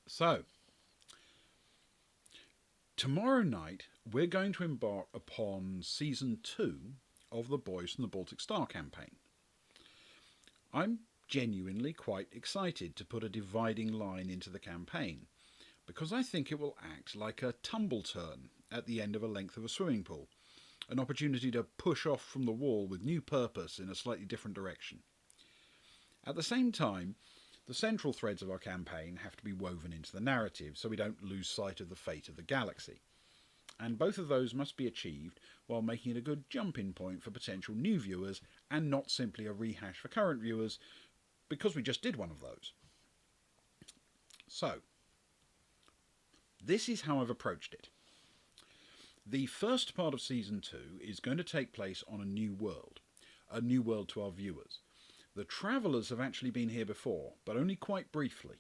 So, tomorrow night we're going to embark upon Season 2 of the Boys from the Baltic Star campaign. I'm genuinely quite excited to put a dividing line into the campaign, because I think it will act like a tumble turn at the end of a length of a swimming pool, an opportunity to push off from the wall with new purpose in a slightly different direction. At the same time, the central threads of our campaign have to be woven into the narrative so we don't lose sight of the fate of the galaxy. And both of those must be achieved while making it a good jumping point for potential new viewers and not simply a rehash for current viewers, because we just did one of those. So, this is how I've approached it. The first part of Season 2 is going to take place on a new world to our viewers. The travellers have actually been here before, but only quite briefly.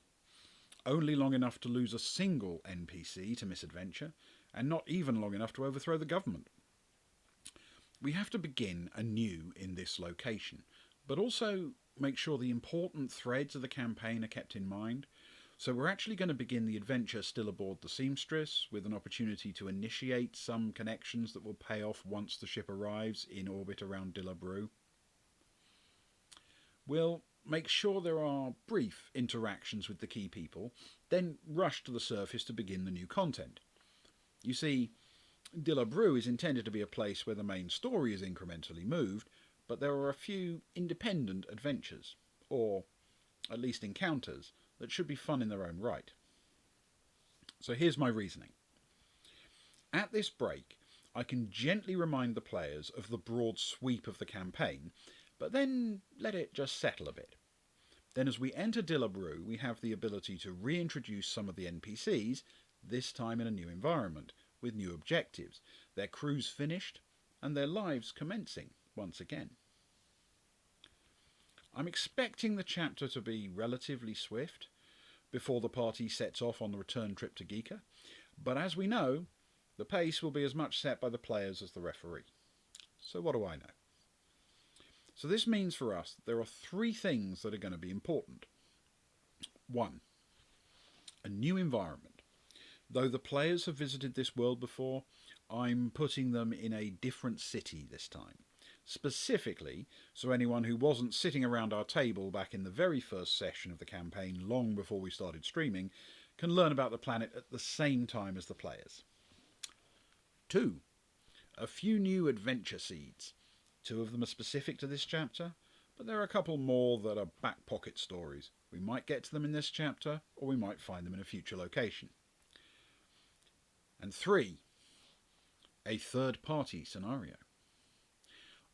Only long enough to lose a single NPC to misadventure, and not even long enough to overthrow the government. We have to begin anew in this location, but also make sure the important threads of the campaign are kept in mind. So we're actually going to begin the adventure still aboard the Seamstress, with an opportunity to initiate some connections that will pay off once the ship arrives in orbit around Dillabrew. We'll make sure there are brief interactions with the key people, then rush to the surface to begin the new content. You see, Dillabrew is intended to be a place where the main story is incrementally moved, but there are a few independent adventures, or at least encounters, that should be fun in their own right. So here's my reasoning. At this break, I can gently remind the players of the broad sweep of the campaign, but then let it just settle a bit. Then as we enter Dillabrew, we have the ability to reintroduce some of the NPCs, this time in a new environment, with new objectives, their crews finished, and their lives commencing once again. I'm expecting the chapter to be relatively swift, before the party sets off on the return trip to Geeka, but as we know, the pace will be as much set by the players as the referee. So what do I know? So this means for us that there are three things that are going to be important. 1. A new environment. Though the players have visited this world before, I'm putting them in a different city this time. Specifically, so anyone who wasn't sitting around our table back in the very first session of the campaign long before we started streaming can learn about the planet at the same time as the players. 2. A few new adventure seeds. 2 of them are specific to this chapter, but there are a couple more that are back pocket stories. We might get to them in this chapter, or we might find them in a future location. And 3. A third-party scenario.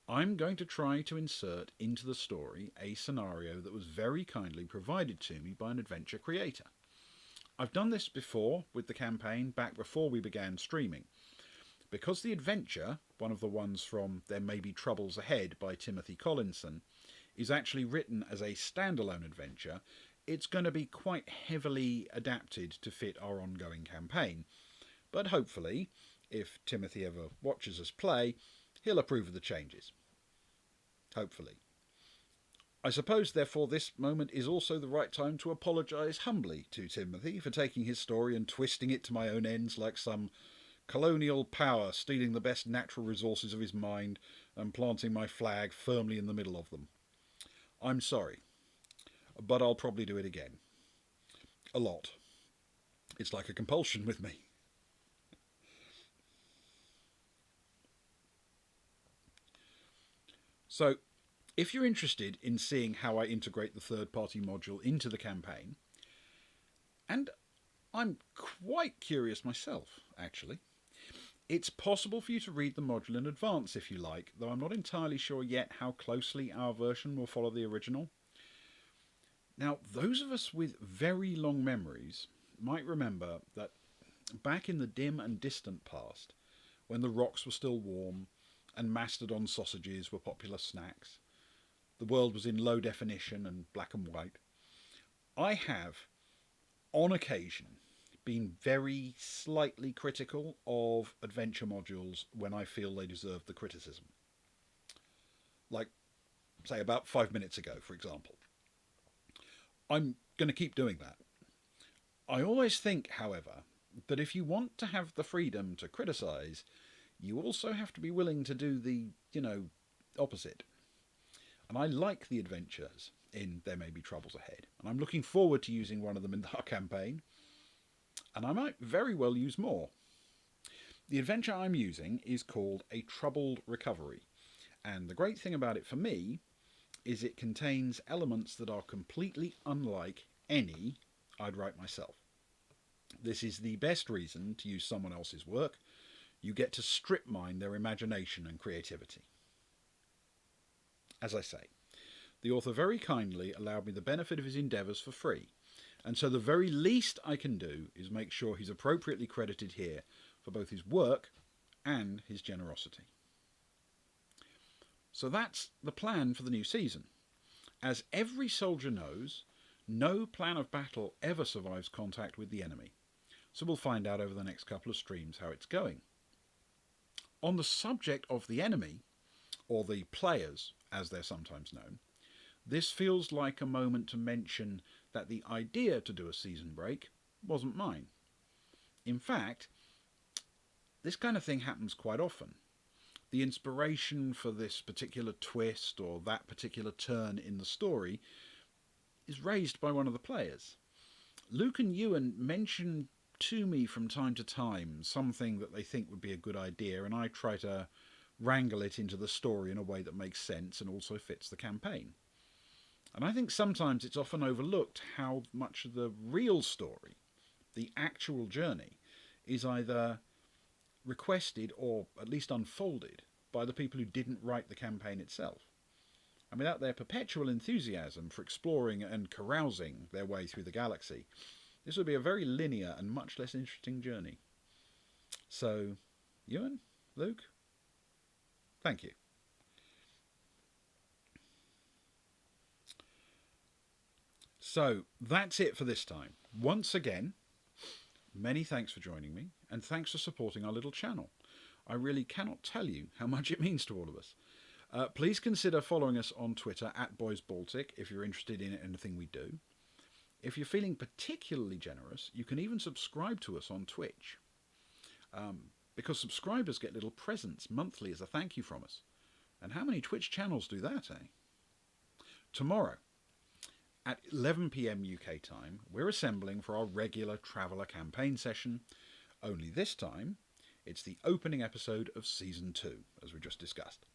I'm going to try to insert into the story a scenario that was very kindly provided to me by an adventure creator. I've done this before with the campaign back before we began streaming. Because the adventure, one of the ones from There May Be Troubles Ahead by Timothy Collinson, is actually written as a standalone adventure, it's going to be quite heavily adapted to fit our ongoing campaign. But hopefully, if Timothy ever watches us play, he'll approve of the changes. Hopefully. I suppose, therefore, this moment is also the right time to apologise humbly to Timothy for taking his story and twisting it to my own ends like some colonial power stealing the best natural resources of his mind and planting my flag firmly in the middle of them. I'm sorry, but I'll probably do it again. A lot. It's like a compulsion with me. So, if you're interested in seeing how I integrate the third-party module into the campaign, and I'm quite curious myself, actually, it's possible for you to read the module in advance if you like, though I'm not entirely sure yet how closely our version will follow the original. Now, those of us with very long memories might remember that back in the dim and distant past, when the rocks were still warm and mastodon sausages were popular snacks, the world was in low definition and black and white, I have, on occasion, been very slightly critical of adventure modules when I feel they deserve the criticism. Like, say, about 5 minutes ago, for example. I'm going to keep doing that. I always think, however, that if you want to have the freedom to criticise, you also have to be willing to do the, opposite. And I like the adventures in There May Be Troubles Ahead, and I'm looking forward to using one of them in our campaign, and I might very well use more. The adventure I'm using is called A Troubled Recovery, and the great thing about it for me is it contains elements that are completely unlike any I'd write myself. This is the best reason to use someone else's work. You get to strip mine their imagination and creativity. As I say, the author very kindly allowed me the benefit of his endeavours for free, and so the very least I can do is make sure he's appropriately credited here for both his work and his generosity. So that's the plan for the new season. As every soldier knows, no plan of battle ever survives contact with the enemy, so we'll find out over the next couple of streams how it's going. On the subject of the enemy, or the players as they're sometimes known, this feels like a moment to mention that the idea to do a season break wasn't mine. In fact, this kind of thing happens quite often. The inspiration for this particular twist or that particular turn in the story is raised by one of the players. Luke and Ewan mention to me from time to time something that they think would be a good idea, and I try to wrangle it into the story in a way that makes sense and also fits the campaign. And I think sometimes it's often overlooked how much of the real story, the actual journey, is either requested or at least unfolded by the people who didn't write the campaign itself. And without their perpetual enthusiasm for exploring and carousing their way through the galaxy, this would be a very linear and much less interesting journey. So, Ewan, Luke, thank you. So, that's it for this time. Once again, many thanks for joining me, and thanks for supporting our little channel. I really cannot tell you how much it means to all of us. Please consider following us on Twitter at BoysBaltic if you're interested in anything we do. If you're feeling particularly generous, you can even subscribe to us on Twitch. Because subscribers get little presents monthly as a thank you from us. And how many Twitch channels do that, eh? Tomorrow, at 11 PM UK time, we're assembling for our regular Traveller campaign session, only this time it's the opening episode of Season 2, as we just discussed.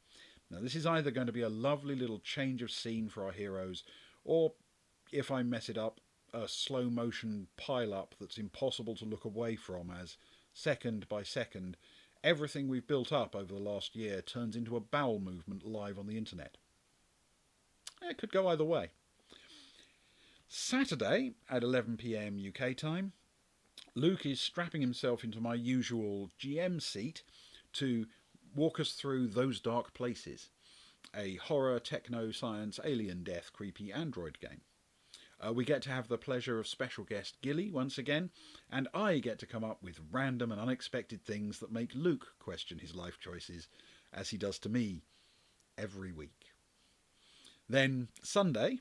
Now this is either going to be a lovely little change of scene for our heroes, or, if I mess it up, a slow motion pile-up that's impossible to look away from as, second by second, everything we've built up over the last year turns into a bowel movement live on the internet. It could go either way. Saturday at 11 PM UK time, Luke is strapping himself into my usual GM seat to walk us through Those Dark Places, a horror, techno, science, alien death, creepy android game. We get to have the pleasure of special guest Gilly once again, and I get to come up with random and unexpected things that make Luke question his life choices, as he does to me every week. Then Sunday,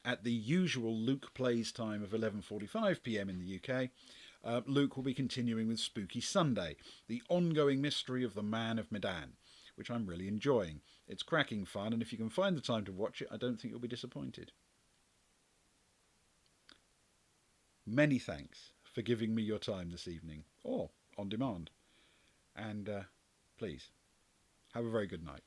at the usual Luke Plays time of 11:45 PM in the UK, Luke will be continuing with Spooky Sunday, the ongoing mystery of the Man of Medan, which I'm really enjoying. It's cracking fun, and if you can find the time to watch it, I don't think you'll be disappointed. Many thanks for giving me your time this evening, or on demand. And please, have a very good night.